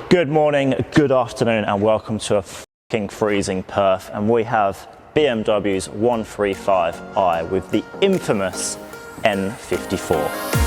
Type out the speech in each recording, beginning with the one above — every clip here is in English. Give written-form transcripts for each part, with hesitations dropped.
Good morning, good afternoon, and welcome to a fucking freezing Perth. And we have BMW's 135i with the infamous N54.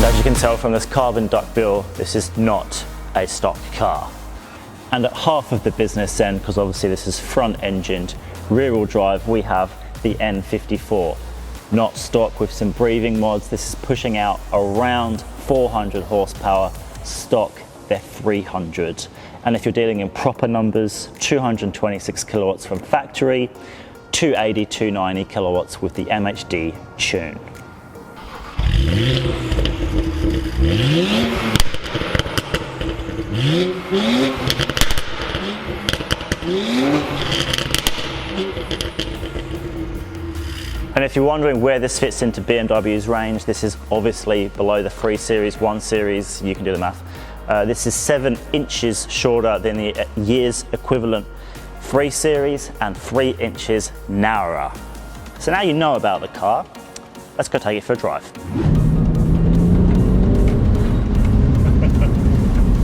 As you can tell from this carbon duck bill, this is not a stock car. And at half of the business end, because obviously this is front engined, rear wheel drive, we have the N54. Not stock with some breathing mods. This is pushing out around 400 horsepower. Stock, they're 300. And if you're dealing in proper numbers, 226 kilowatts from factory, 280, 290 kilowatts with the MHD tune. And if you're wondering where this fits into BMW's range, this is obviously below the 3 Series, 1 Series, you can do the math. This is 7 inches shorter than the year's equivalent 3 Series and 3 inches narrower. So now you know about the car, let's go take it for a drive.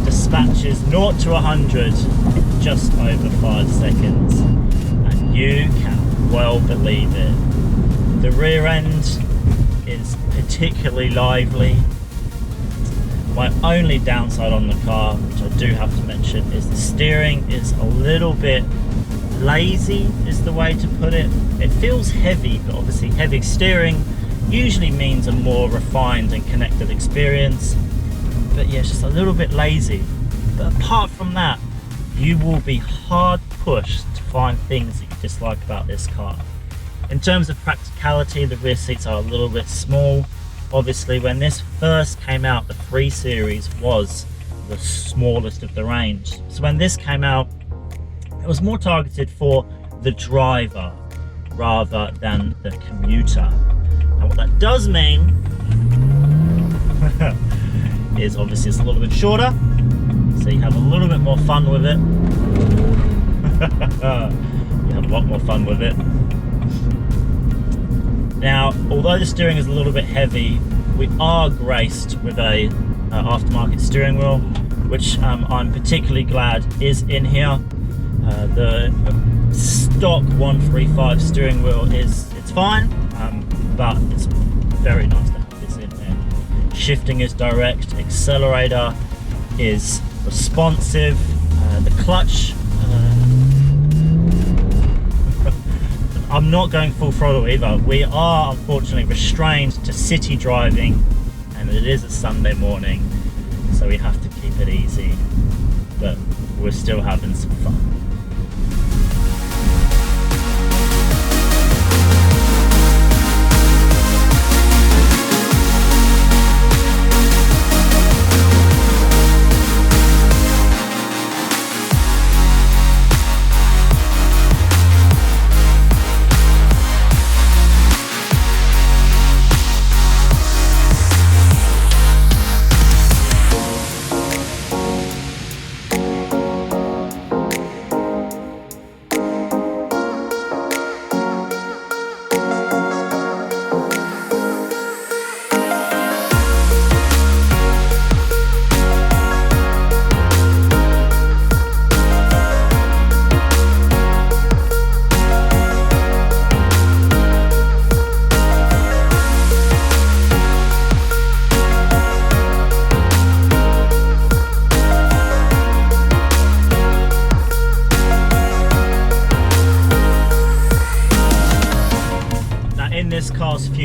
Dispatches 0 to 100 in just over 5 seconds, and you can well believe it. The rear end is particularly lively. My only downside on the car, which I do have to mention, is the steering is a little bit lazy, is the way to put it. It feels heavy, but obviously heavy steering usually means a more refined and connected experience. But yeah, it's just a little bit lazy. But apart from that, you will be hard pushed to find things that you dislike about this car. In terms of practicality, the rear seats are a little bit small. Obviously, when this first came out, the 3 Series was the smallest of the range. So when this came out, it was more targeted for the driver rather than the commuter. And what that does mean is obviously it's a little bit shorter, so you have a little bit more fun with it. You have a lot more fun with it. Now, although the steering is a little bit heavy, we are graced with a aftermarket steering wheel, which I'm particularly glad is in here. The stock 135 steering wheel it's fine, but it's very nice to have this in there. Shifting is direct, accelerator is responsive, the clutch, I'm not going full throttle either. We are unfortunately restrained to city driving, and it is a Sunday morning, so we have to keep it easy, but we're still having some fun.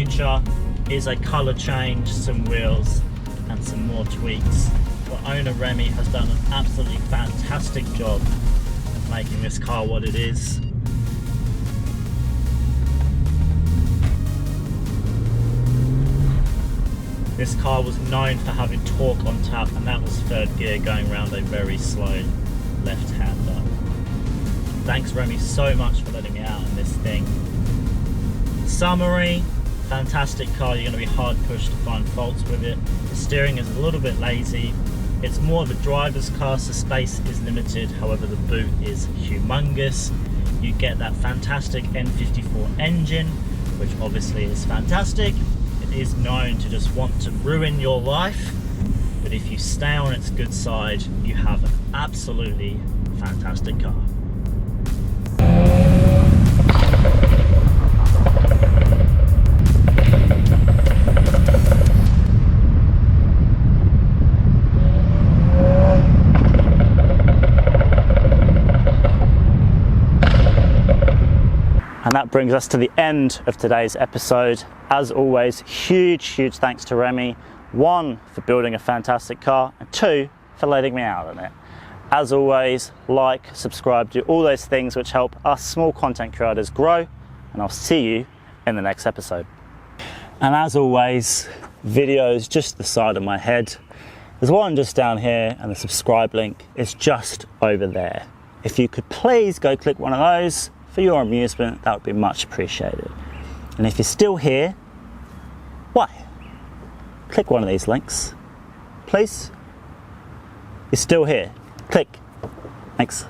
future is a colour change, some wheels and some more tweaks. But owner Remi has done an absolutely fantastic job of making this car what it is. This car was known for having torque on tap, and that was third gear going around a very slow left-hander. Thanks Remi so much for letting me out on this thing. Summary, fantastic car. You're going to be hard pushed to find faults with it. The steering is a little bit lazy. It's more of a driver's car, so space is limited. However, the boot is humongous. You get that fantastic N54 engine, which obviously is fantastic. It is known to just want to ruin your life, but if you stay on its good side, you have an absolutely fantastic car. And that brings us to the end of today's episode. As always, huge thanks to Remi. 1, for building a fantastic car, and 2, for letting me out on it. As always, like, subscribe, do all those things which help us small content creators grow, and I'll see you in the next episode. And as always, videos just the side of my head. There's one just down here, and the subscribe link is just over there. If you could please go click one of those, for your amusement, that would be much appreciated. And if you're still here, why? Click one of these links, please. You're still here. Click. Thanks.